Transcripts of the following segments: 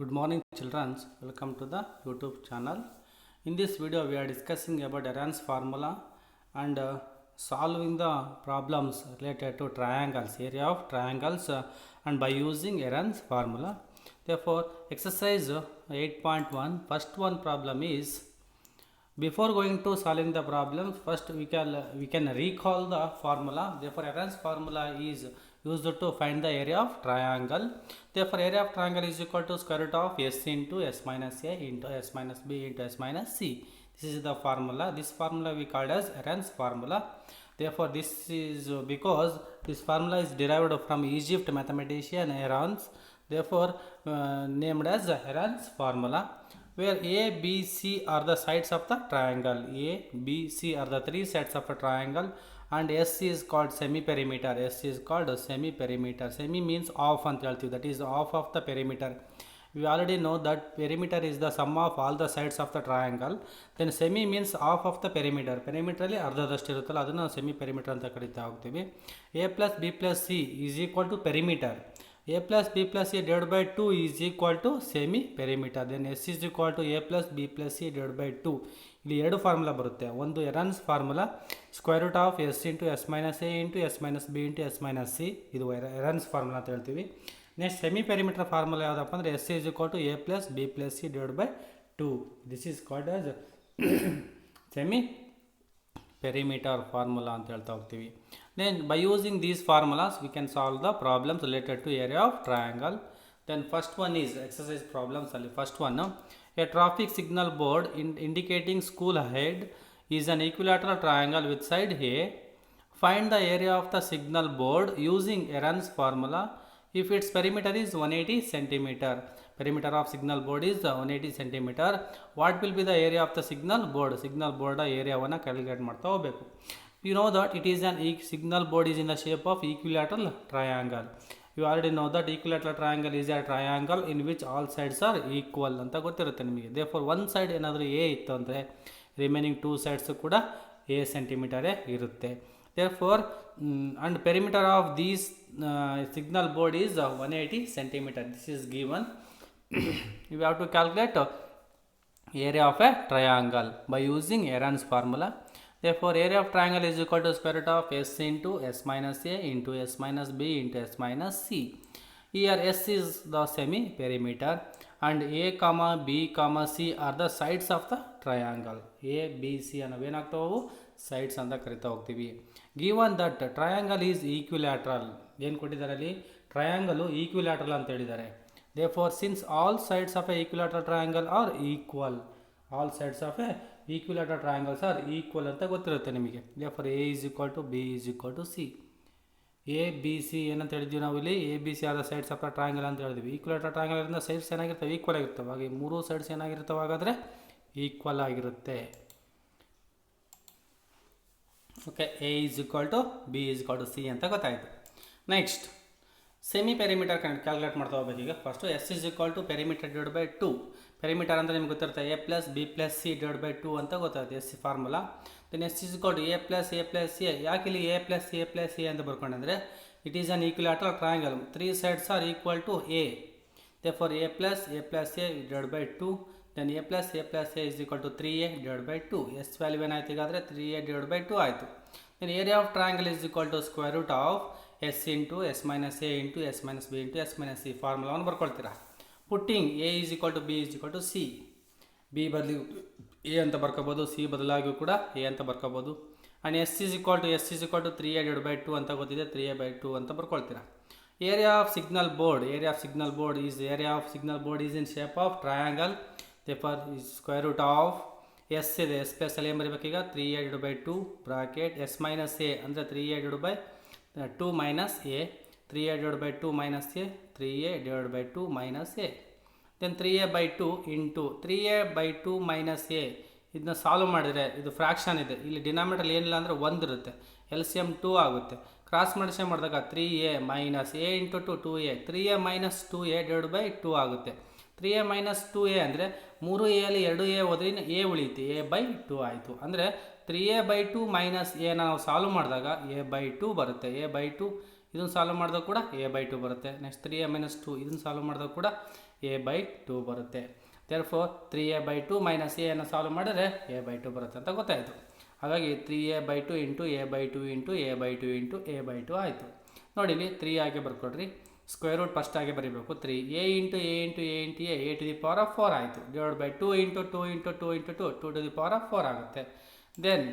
Good morning children, welcome to the YouTube channel. In this video we are discussing about Arrhenius formula and solving the problems related to triangles, area of triangles and by using Arrhenius formula. Therefore exercise 8.1 first one problem is, before going to solving the problems, first we can recall the formula. Therefore Arrhenius formula is used to find the area of triangle. Therefore area of triangle is equal to square root of s into s minus a into s minus b into s minus c. This is the formula. This formula we called as Arrhenius formula. Therefore this is because this formula is derived from Egypt mathematician Arrhenius. Therefore named as Arrhenius formula, where A, B, C are the sides of the triangle. A, B, C are the three sides of a triangle, and S is called semi-perimeter. S is called semi-perimeter. Semi means half ಅಂತ ಹೇಳ್ತೀವಿ, that is half of the perimeter. We already know that perimeter is the sum of all the sides of the triangle. Then semi means half of the perimeter. Perimeter ಅಲ್ಲಿ ಅರ್ಧದಷ್ಟು ಇರುತ್ತಲ್ಲ ಅದನ್ನು semi perimeter ಅಂತ ಕರೀತಾ ಹೋಗ್ತೀವಿ. A plus B plus C is equal to perimeter. A plus B plus C divided by 2 is equal to semi perimeter. Then S is equal to A plus B plus C divided by 2. ಇಲ್ಲಿ ಎರಡು formula ಬರುತ್ತೆ. ಒಂದು Arrhenius formula square root of S into S minus A into S minus B into S minus c, ಇದು Arrhenius formula ಅಂತ ಹೇಳ್ತೀವಿ. Next semi perimeter formula ಯಾವುದಪ್ಪ ಅಂದರೆ s is equal to A plus B plus C divide by 2. This is called as semi perimeter formula ಅಂತ ಹೇಳ್ತಾ ಹೋಗ್ತೀವಿ. Then by using these formulas we can solve the problems related to area of triangle. Then first one is exercise problems ಅಲ್ಲಿ. First one, a traffic signal board indicating school ahead is an equilateral triangle with side A. Find the area of the signal board using Arrhenius formula if its perimeter is 180 centimeter. Perimeter of signal board is 180 centimeter. What will be the area of the signal board? Signal board ಏರಿಯಾವನ್ನು calculate ಮಾಡ್ತಾ ಹೋಗಬೇಕು. You know that it is an signal board is in the shape of equilateral triangle. You already know that equilateral triangle is a triangle in which all sides are equal ಅಂತ ಗೊತ್ತಿರುತ್ತೆ ನಿಮಗೆ. Therefore one side ಏನಾದರೂ a ಇತ್ತು ಅಂದರೆ remaining two sides ಕೂಡ a ಸೆಂಟಿಮೀಟರೇ ಇರುತ್ತೆ. Therefore and perimeter of these signal board is 180 centimeter. This is given. You have to calculate area of a triangle by using Arrhenius formula. Therefore area of triangle is equal to square root of s into s minus a into s minus b into s minus c. Here s is the semi perimeter and a comma b comma c are the sides of the triangle. A b c ಅನ್ನೋವೇನಾಗ್ತಾವು sides ಅಂತ ಕರಿತಾ ಹೋಗ್ತೀವಿ. Given that triangle is equilateral, ಏನು ಕೊಟ್ಟಿದ್ದಾರೆ ಅಲ್ಲಿ, triangle equilateral ಅಂತ ಹೇಳಿದ್ದಾರೆ. Therefore since all sides of a equilateral triangle are equal, all sides of a equilateral triangles are equal ಅಂತ ಗೊತ್ತಿರುತ್ತೆ ನಿಮಗೆ. Therefore a is equal to b is equal to c. a b c ಏನಂತ ಹೇಳಿದ್ವಿ ನಾವು ಇಲ್ಲಿ, a b c are the sides of the triangle ಅಂತ ಹೇಳಿದ್ವಿ. ಈಕ್ವಿಲಾಟರಲ್ triangle ಇಂದ ಸೈಡ್ಸ್ ಏನಾಗಿರ್ತವೆ, ಈಕ್ವಲ್ ಆಗಿರ್ತವೆ. ಹಾಗೆ ಮೂರು ಸೈಡ್ಸ್ ಏನಾಗಿರ್ತವೆ ಹಾಗಾದರೆ ಈಕ್ವಲ್ ಆಗಿರುತ್ತೆ. Okay, a is equal to b is equal to c ಅಂತ ಗೊತ್ತಾಯಿತು. ನೆಕ್ಸ್ಟ್ ಸೆಮಿ ಪೆರಿಮೀಟರ್ ಕ್ಯಾಲ್ಕುಲೇಟ್ ಮಾಡ್ತಾ ಹೋಗ್ಬೇಕು. ಈಗ first S is equal to perimeter divide by 2. Perimeter ಅಂತ ನಿಮ್ಗೆ ಗೊತ್ತಿರುತ್ತೆ A plus B plus C divide by 2 ಅಂತ ಗೊತ್ತಾಗುತ್ತೆ S C formula. Then S is equal to A plus C. ಯಾಕೆ ಇಲ್ಲಿ ಎ ಪ್ಲಸ್ ಸಿ ಅಂತ ಬರ್ಕೊಂಡ್ರೆ it is an equilateral triangle, three sides are equal to A. therefore a plus a divided by 2. then a plus a is equal to 3a divided by 2. s value ಏನಾಯ್ತು ಈಗಾದರೆ 3a divided by 2 ಆಯಿತು. then area of triangle is equal to square root of s into s minus a into s minus b into s minus c ಫಾರ್ಮುಲಾವನ್ನು ಬರ್ಕೊಳ್ತೀರಾ. Putting a is equal to b is equal to c. b ಬದಲಿ a ಅಂತ ಬರ್ಕೋಬೋದು, c ಬದಲಾಗಿಯೂ ಕೂಡ a ಅಂತ ಬರ್ಕೋಬೋದು. And s is equal to 3a divided by 2 ಅಂತ ಗೊತ್ತಿದೆ, 3a by 2 ಅಂತ ಬರ್ಕೊಳ್ತೀರಾ. area of signal board is in shape of triangle. therefore is square root of s ಇದೆ, s plus ಅಲ್ಲಿ ಏನು ಬರೀಬೇಕೀಗ, 3a divided by 2 bracket s minus a ಅಂದರೆ 3a divided by 2 minus a, 3a divided by 2 minus a, 3a divided by 2 minus a. then 3a by 2 into 3a by 2 minus a. ಇದನ್ನ solve ಮಾಡಿದರೆ ಇದು fraction ಇದೆ, ಇಲ್ಲಿ denominator ಏನಿಲ್ಲ ಅಂದರೆ 1 ಇರುತ್ತೆ, L C M 2 ಆಗುತ್ತೆ. ಕ್ರಾಸ್ ಮಲ್ಟಿಪ್ಲೈ ಮಾಡಿದಾಗ 3a minus a into 2a, 3a minus 2a divide by 2 ಆಗುತ್ತೆ. 3a ಮೈನಸ್ 2a ಅಂದರೆ 3a ಅಲ್ಲಿ 2a ಹೋದ್ರೆ a ಉಳಿಯುತ್ತೆ, a ಬೈ 2 ಆಯಿತು. ಅಂದರೆ 3a by 2 ಮೈನಸ್ a ನಾವು ಸಾಲ್ವ್ ಮಾಡಿದಾಗ a by 2 ಬರುತ್ತೆ. a by 2 ಇದನ್ನು ಸಾಲ್ವ್ ಮಾಡಿದಾಗ ಕೂಡ a/2 ಬರುತ್ತೆ. ನೆಕ್ಸ್ಟ್ 3a - 2 ಇದನ್ನು ಸಾಲ್ವ್ ಮಾಡಿದಾಗ ಕೂಡ a/2 ಬರುತ್ತೆ. ದೇರ್ಫೋರ್ 3a/2 ಮೈನಸ್ a ಅನ್ನು ಸಾಲ್ವ್ ಮಾಡಿದ್ರೆ a/2 ಬರುತ್ತೆ ಅಂತ ಗೊತ್ತಾಯಿತು. ಹಾಗಾಗಿ 3a/2 into a/2 into a/2 into a/2 ಆಯಿತು. ನೋಡಿ ಇಲ್ಲಿ 3 ಆಗಿ ಬರ್ಕೊಡ್ರಿ. ಸ್ಕ್ವೇರ್ ರೂಟ್ ಫಸ್ಟ್ ಆಗಿ ಬರೀಬೇಕು. 3 a into a into a into a to the power of 4 ಆಯಿತು. Divide by 2 into 2 into 2 into 2 2 to the power of 4 ಆಗುತ್ತೆ. ದೆನ್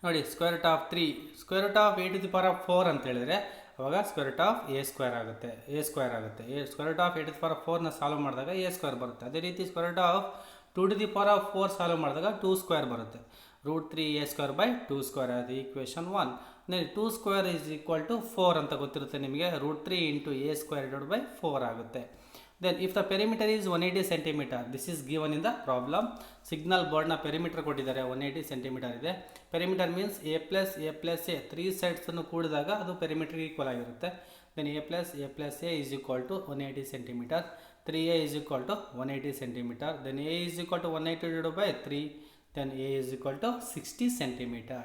ನೋಡಿ square root of 3 square root of a to the power of 4 ಅಂತ ಹೇಳಿದರೆ ಅವಾಗ square root of a square ಆಗುತ್ತೆ. Square root of a to the power of 4ನ solve ಮಾಡಿದಾಗ a square ಬರುತ್ತೆ. ಅದೇ ರೀತಿ square root of 2 to the power of 4 solve ಮಾಡಿದಾಗ 2 ಸ್ಕ್ವೇರ್ ಬರುತ್ತೆ. √3a ಸ್ಕ್ವೇರ್ ಬೈ 2 ಸ್ಕ್ವೇರ್ ಅದು equation 1. 2 square is equal to 4 ಅಂತ ಗೊತ್ತಿರುತ್ತೆ ನಿಮಗೆ. √3 into a square divide by 4 ಆಗುತ್ತೆ. Then if the perimeter is 180 centimetre, this is given in the problem. Signal ಬೋರ್ಡ್ನ perimeter ಕೊಟ್ಟಿದ್ದಾರೆ, 180 centimetre ಇದೆ. Perimeter means a plus a 3 ಸೈಡ್ಸನ್ನು ಕೂಡಿದಾಗ ಅದು ಪೆರಿಮೀಟರ್ಗೆ ಈಕ್ವಲ್ ಆಗಿರುತ್ತೆ. Then a plus a is equal to 180 centimetre. 3a is equal to 180 centimetre. Then a is equal to 180 divide by 3. Then a is equal to 60 centimeter.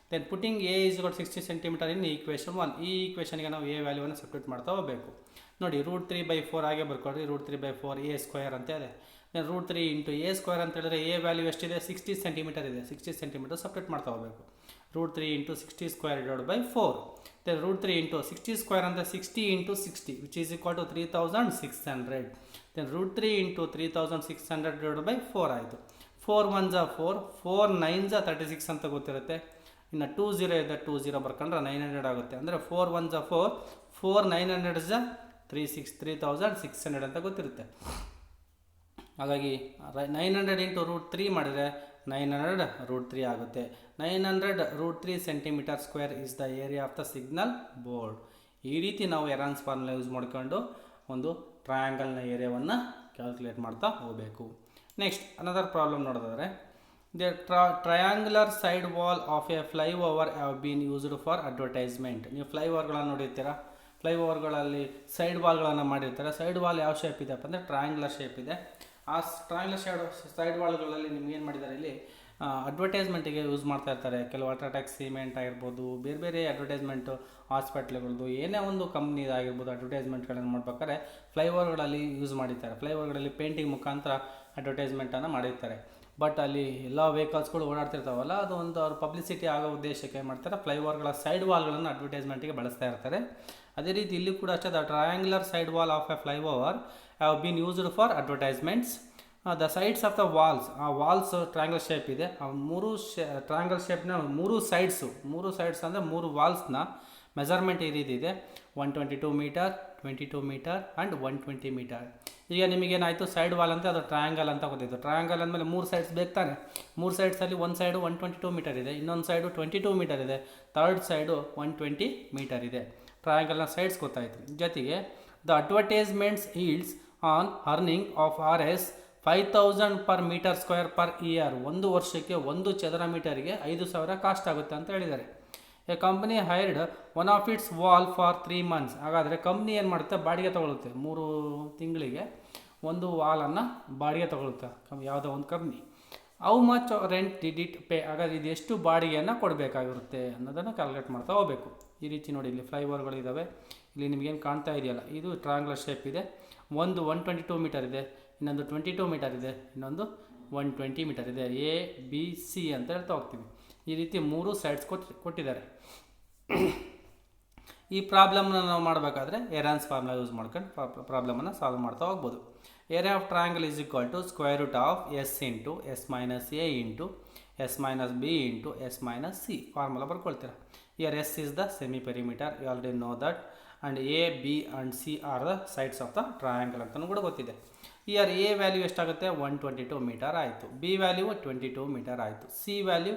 Then putting a is equal to 60 centimeter in equation 1. ಈ ಈಕ್ವೇಷನ್ಗೆ ನಾವು a ವ್ಯಾಲ್ಯೂವನ್ನು substitute ಮಾಡ್ತಾ ಹೋಗಬೇಕು. ನೋಡಿ √3/4 ಆಗಿ ಬರ್ಕೊಡ್ರಿ. √3/4 a square ಅಂತ ಇದೆ. Then √3 into a square ಅಂತ ಹೇಳಿದ್ರೆ a ವ್ಯಾಲ್ಯೂ ಎಷ್ಟಿದೆ? 60 ಸೆಂಟಿಮೀಟರ್ ಇದೆ. 60 ಸೆಂಟಿಮೀಟರ್ ಸಬ್ಸ್ಟಿಟ್ಯೂಟ್ ಮಾಡ್ತಾ ಹೋಗಬೇಕು. √3 into 60 square divide by 4. Then √3 into 60 square ಅಂದರೆ 60 into 60 which is equal to 3600. Then √3 into 3600 divide by 4 ಆಯಿತು. 4 1s 4, 4 9s 36 ಅಂತ ಗೊತ್ತಿರುತ್ತೆ. ಇನ್ನು 2 0 ಇದೆ, 2 0 ಬರ್ಕೊಂಡ್ರೆ 900 ಆಗುತ್ತೆ. ಅಂದರೆ 4 1s 4, 4 900s 3600 ಅಂತ ಗೊತ್ತಿರುತ್ತೆ. ಹಾಗಾಗಿ 900 ಇಂಟು √3 ಮಾಡಿದರೆ 900 √3 ಆಗುತ್ತೆ. 900 √3 centimetre square is the area of the signal board. ಈ ರೀತಿ ನಾವು ಎರಾನ್ಸ್ ಫಾರ್ಮುಲಾ ಯೂಸ್ ಮಾಡಿಕೊಂಡು ಒಂದು ಟ್ರಯಾಂಗಲ್ನ ಏರಿಯಾವನ್ನು ಕ್ಯಾಲ್ಕುಲೇಟ್ ಮಾಡ್ತಾ ಹೋಗಬೇಕು. ನೆಕ್ಸ್ಟ್ ಅನದರ್ ಪ್ರಾಬ್ಲಮ್ ನೋಡಿದ್ರೆ, the triangular side wall of a flyover have been used for advertisement. ನೀವು ಫ್ಲೈಓವರ್ಗಳನ್ನು ನೋಡಿರ್ತೀರಾ. ಫ್ಲೈಓವರ್ಗಳಲ್ಲಿ ಸೈಡ್ ವಾಲ್ಗಳನ್ನು ಮಾಡಿರ್ತಾರೆ. ಸೈಡ್ ವಾಲ್ ಯಾವ ಶೇಪ್ ಇದೆ ಅಂದರೆ ಟ್ರಯಾಂಗ್ಯುಲರ್ ಶೇಪ್ ಇದೆ. ಆ ಟ್ರಯಾಂಗ್ಯುಲರ್ ಸೈಡ್ ವಾಲ್ಗಳಲ್ಲಿ ನಿಮ್ಗೆ ಏನು ಮಾಡಿದ್ದಾರೆ ಇಲ್ಲಿ ಅಡ್ವರ್ಟೈಸ್ಮೆಂಟಿಗೆ ಯೂಸ್ ಮಾಡ್ತಾ ಇರ್ತಾರೆ. ಕೆಲವು ಅಲ್ಟ್ರಾಟೆಕ್ ಸಿಮೆಂಟ್ ಆಗಿರ್ಬೋದು, ಬೇರೆ ಬೇರೆ ಅಡ್ವರ್ಟೈಸ್ಮೆಂಟು ಹಾಸ್ಪಿಟ್ಲ್ಗಳದ್ದು ಏನೇ ಒಂದು ಕಂಪ್ನಿ ಆಗಿರ್ಬೋದು ಅಡ್ವರ್ಟೈಸ್ಮೆಂಟ್ಗಳನ್ನು ಮಾಡ್ಬೇಕಾದ್ರೆ ಫ್ಲೈಓವರ್ಗಳಲ್ಲಿ ಯೂಸ್ ಮಾಡಿರ್ತಾರೆ. ಫ್ಲೈಓವರ್ಗಳಲ್ಲಿ ಪೇಂಟಿಂಗ್ ಮುಖಾಂತರ ಅಡ್ವರ್ಟೈಸ್ಮೆಂಟನ್ನು ಮಾಡಿರ್ತಾರೆ. ಬಟ್ ಅಲ್ಲಿ ಎಲ್ಲ ವೆಹಿಕಲ್ಸ್ಗಳು ಓಡಾಡ್ತಿರ್ತಾವಲ್ಲ, ಅದು ಒಂದು ಅವ್ರ ಪಬ್ಲಿಸಿಟಿ ಆಗೋ ಉದ್ದೇಶಕ್ಕೆ ಏನು ಮಾಡ್ತಾರೆ, ಫ್ಲೈಓವರ್ಗಳ ಸೈಡ್ ವಾಲ್ಗಳನ್ನು ಅಡ್ವರ್ಟೈಸ್ಮೆಂಟಿಗೆ ಬಳಸ್ತಾ ಇರ್ತಾರೆ. ಅದೇ ರೀತಿ ಇಲ್ಲಿ ಕೂಡ ಅಷ್ಟೇ, the triangular side wall of a flyover have been used for advertisements. The sides of the walls, ಆ ವಾಲ್ಸ್ ಟ್ರಯಾಂಗಲ್ ಶೇಪ್ ಇದೆ. ಆ ಮೂರು ಟ್ರಯಾಂಗಲ್ ಶೇಪ್ನ ಮೂರು ಸೈಡ್ಸ್ ಅಂದರೆ ಮೂರು ವಾಲ್ಸ್ನ ಮೆಜರ್ಮೆಂಟ್ ಈ ರೀತಿ ಇದೆ. 122 ಮೀಟರ್, 22 ಮೀಟರ್ ಆ್ಯಂಡ್ 120 ಮೀಟರ್. ಈಗ ನಿಮಗೇನಾಯಿತು, ಸೈಡ್ ವಾಲ್ ಅಂತ ಅದು ಟ್ರಯಾಂಗಲ್ ಅಂತ ಗೊತ್ತಿತ್ತು. ಟ್ರಯಾಂಗಲ್ ಅಂದಮೇಲೆ 3 ಸೈಡ್ಸ್ ಬೇಕು ತಾನೆ. 3 ಸೈಡ್ಸಲ್ಲಿ ಒಂದು ಸೈಡು 122 ಮೀಟರ್ ಇದೆ, ಇನ್ನೊಂದು ಸೈಡು 22 ಮೀಟರ್ ಇದೆ, ಥರ್ಡ್ ಸೈಡು 120 ಮೀಟರ್ ಇದೆ. ಟ್ರಯಾಂಗಲ್ನ ಸೈಡ್ಸ್ ಗೊತ್ತಾಯಿತು. ಜೊತೆಗೆ the advertisements yields an earning of RS 5000 per metre square per year. ಒಂದು ವರ್ಷಕ್ಕೆ 1 ಚದರ ಮೀಟರ್ಗೆ 5000 ಕಾಸ್ಟ್ ಆಗುತ್ತೆ ಅಂತ ಹೇಳಿದ್ದಾರೆ. A company hired one of it's wall for 3 months. ಹಾಗಾದರೆ ಕಂಪ್ನಿ ಏನು ಮಾಡುತ್ತೆ, ಬಾಡಿಗೆ ತೊಗೊಳುತ್ತೆ. 3 ತಿಂಗಳಿಗೆ ಒಂದು ವಾಲನ್ನು ಬಾಡಿಗೆ ತೊಗೊಳುತ್ತೆ ಯಾವುದೋ ಒಂದು company. How much rent did it pay. ಹಾಗಾದ್ರೆ ಇದು ಎಷ್ಟು ಬಾಡಿಗೆಯನ್ನು ಕೊಡಬೇಕಾಗಿರುತ್ತೆ ಅನ್ನೋದನ್ನು ಕ್ಯಾಲ್ಕುಲೇಟ್ ಮಾಡ್ತಾ ಹೋಗಬೇಕು. ಈ ರೀತಿ ನೋಡಿ, ಇಲ್ಲಿ ಫ್ಲೈಓವರ್ಗಳಿದ್ದಾವೆ. ಇಲ್ಲಿ ನಿಮಗೇನು ಕಾಣ್ತಾ ಇದೆಯಲ್ಲ, ಇದು ಟ್ರಯಾಂಗ್ಯುಲರ್ ಶೇಪ್ ಇದೆ. ಒಂದು 122 ಮೀಟರ್ ಇದೆ, ಇನ್ನೊಂದು 22 ಮೀಟರ್ ಇದೆ, ಇನ್ನೊಂದು 120 ಮೀಟರ್ ಇದೆ. ABC ಅಂತ ಹೇಳ್ತಾ ಹೋಗ್ತೀವಿ. ಈ ರೀತಿ 3 ಸೈಡ್ಸ್ ಕೊಟ್ಟಿದ್ದಾರೆ. ಈ ಪ್ರಾಬ್ಲಮ್ನ ನಾವು ಮಾಡಬೇಕಾದ್ರೆ ಎರಾನ್ಸ್ ಫಾರ್ಮುಲಾ ಯೂಸ್ ಮಾಡ್ಕೊಂಡು ಪ್ರಾಬ್ಲಮನ್ನು ಸಾಲ್ವ್ ಮಾಡ್ತಾ ಹೋಗ್ಬೋದು. Area of triangle is equal to square root of S into S minus A into S minus B into S minus C. Formula ಬರ್ಕೊಳ್ತೀರಾ. Here S is the semi perimeter, you already know that. And A, B and C are the sides of the triangle ಅಂತಲೂ ಕೂಡ ಗೊತ್ತಿದೆ. Year A value ಎಷ್ಟಾಗುತ್ತೆ, 122 metre ಆಯಿತು. B value 22 metre ಆಯಿತು. C value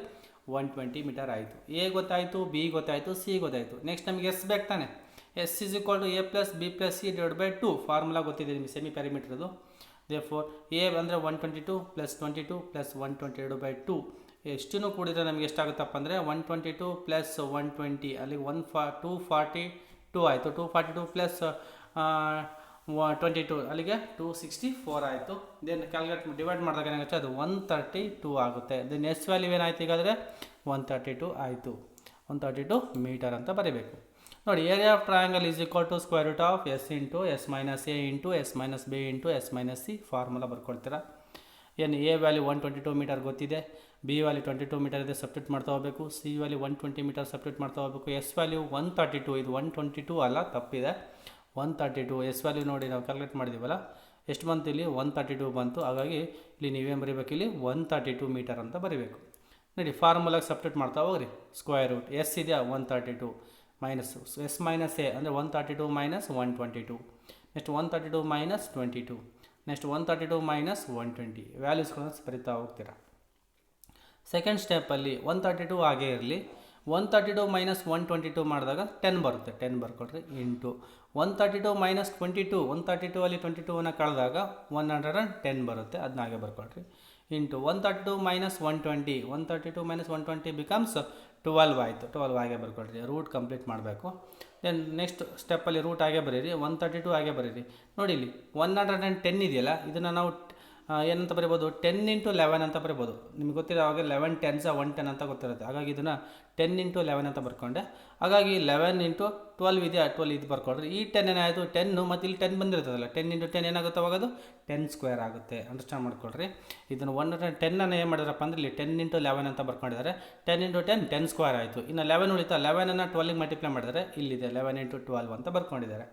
120 metre ಆಯಿತು. A ಗೊತ್ತಾಯಿತು, B ಗೊತ್ತಾಯಿತು, C ಗೊತ್ತಾಯಿತು. ನೆಕ್ಸ್ಟ್ ನಮಗೆ ಎಸ್ ಬೇಕು ತಾನೆ. S is equal to A plus B plus C divide by 2. Formula ಗೊತ್ತಿದೆ ನಿಮಗೆ, ಸೆಮಿ ಪ್ಯಾರಿಮೀಟರ್ದು. ದೇರ್ಫೋರ್ ಎ ಅಂದರೆ 122 ಪ್ಲಸ್ 22 ಪ್ಲಸ್ 120 ಬೈ 2. ಎಷ್ಟೂ ಕೂಡಿದ್ರೆ ನಮಗೆ ಎಷ್ಟಾಗುತ್ತಪ್ಪ ಅಂದರೆ 122 ಪ್ಲಸ್ 120 ಅಲ್ಲಿ 242 ಆಯಿತು. 242 ಪ್ಲಸ್ 22 ಅಲ್ಲಿಗೆ 264 ಆಯಿತು. ದೆನ್ ಕ್ಯಾಲ್ಕುಲೇಟ್ ಡಿವೈಡ್ ಮಾಡಿದಾಗ ಏನಾಗುತ್ತೆ, ಅದು 132 ಆಗುತ್ತೆ. ದೆನ್ ಎಸ್ ವ್ಯಾಲ್ಯೂ ಏನಾಯ್ತು, ಈಗಾದರೆ 132 ಆಯಿತು. 132 ಮೀಟರ್ ಅಂತ ಬರೀಬೇಕು. ನೋಡಿ area of triangle is equal to square root of S into S minus A into S minus B into S minus C formula ಬರ್ಕೊಳ್ತೀರಾ. ಏನು ಎ ವ್ಯಾಲ್ಯೂ 122 ಮೀಟರ್ ಗೊತ್ತಿದೆ, ಬಿ ವ್ಯಾಲ್ಯೂ 22 ಮೀಟರ್ ಇದೆ, substitute ಮಾಡ್ತಾ ಹೋಗಬೇಕು. C value 120 metre substitute ಮಾಡ್ತಾ ಹೋಗಬೇಕು. S value 132, ಇದು 122 ಅಲ್ಲ, ತಪ್ಪಿದೆ, 132. ಎಸ್ ವ್ಯಾಲ್ಯೂ ನೋಡಿ ನಾವು ಕ್ಯಾಲ್ಕುಲೇಟ್ ಮಾಡಿದ್ದೀವಲ್ಲ, ಎಷ್ಟು ಬಂತು ಇಲ್ಲಿ 132 ಬಂತು. ಹಾಗಾಗಿ ಇಲ್ಲಿ ನೀವೇನು ಬರೀಬೇಕು, ಇಲ್ಲಿ 132 ಮೀಟರ್ ಅಂತ ಬರೀಬೇಕು. ನೋಡಿ ಫಾರ್ಮುಲಾಗೆ ಸಬ್ಸ್ಟಿಟ್ಯೂಟ್ ಮಾಡ್ತಾ ಹೋಗ್ರಿ. ಸ್ಕ್ವೇರ್ ರೂಟ್ ಎಸ್ ಇದೆಯಾ 132 ಮೈನಸ್ ಎಸ್ ಮೈನಸ್ ಎ ಅಂದರೆ 132 minus 122, next 132 minus 22, next 132 minus 120 ವ್ಯಾಲ್ಯೂಸ್ಗಳನ್ನು ಬರಿತಾ ಹೋಗ್ತೀರಾ. ಸೆಕೆಂಡ್ ಸ್ಟೆಪ್ಪಲ್ಲಿ 132 ಹಾಗೇ ಇರಲಿ, 132 ಮೈನಸ್ 122 ಮಾಡಿದಾಗ 10 ಬರುತ್ತೆ, 10 ಬರ್ಕೊಳ್ರಿ ಇಂಟು 132 ಮೈನಸ್ 22, 132 ಅಲ್ಲಿ 22ನ ಕಳೆದಾಗ 110 ಬರುತ್ತೆ, ಅದನ್ನ ಹಾಗೆ ಬರ್ಕೊಳ್ರಿ ಇಂಟು 132 ಮೈನಸ್ 120, 132 ಮೈನಸ್ 120 ಬಿಕಮ್ಸ್ 12 ಆಯಿತು, 12 ಹಾಗೆ ಬರ್ಕೊಳ್ರಿ. ರೂಟ್ ಕಂಪ್ಲೀಟ್ ಮಾಡಬೇಕು. ದೆನ್ ನೆಕ್ಸ್ಟ್ ಸ್ಟೆಪ್ಪಲ್ಲಿ ರೂಟ್ ಹಾಗೆ ಬರೀರಿ, 132 ಹಾಗೆ ಬರೀರಿ. ನೋಡಿ ಇಲ್ಲಿ 110 ಇದೆಯಲ್ಲ, ಇದನ್ನು ನಾವು ಏನಂತ ಬರೀಬೋದು, 10 ಇಂಟು 11 ಅಂತ ಬರೀಬೋದು. ನಿಮ್ಗೆ ಗೊತ್ತಿರೋ ಅವಾಗ 11 10s 110 ಅಂತ ಗೊತ್ತಿರುತ್ತೆ. ಹಾಗಾಗಿ ಇದನ್ನು 10 ಇಂಟು 11 ಅಂತ ಬರ್ಕೊಂಡೆ. ಹಾಗಾಗಿ 11 ಇಂಟು 12 ಇದೆಯಾ, 12 ಇದು ಬರ್ಕೊಳ್ರಿ. ಈ 10 ಏನಾಯಿತು 10 ಮತ್ತು ಇಲ್ಲಿ 10 ಬಂದಿರ್ತದಲ್ಲ, 10 ಇಂಟು 10 ಏನಾಗುತ್ತೆ ಅವಾಗ, ಅದು 10 ಸ್ಕ್ವೇರ್ ಆಗುತ್ತೆ. ಅಂಡರ್ಸ್ಟ್ಯಾಂಡ್ ಮಾಡ್ಕೊಳ್ರಿ. ಇದನ್ನು 110 ಏನು ಮಾಡಿದ್ರಪ್ಪ ಅಂದರೆ ಇಲ್ಲಿ 10 ಇಂಟು 11 ಅಂತ ಬರ್ಕೊಂಡಿದ್ದಾರೆ. 10 ಇಂಟು 10 10 ಸ್ಕ್ವೇರ್ ಆಯಿತು. ಇನ್ನು 11 ಉಳಿತಾ, 11ಅನ್ನು 12ಗೆ ಮಲ್ಟಿಪ್ಲೈ ಮಾಡಿದರೆ ಇಲ್ಲಿದೆ 11 ಇಂಟು 12 ಅಂತ ಬರ್ಕೊಂಡಿದ್ದಾರೆ.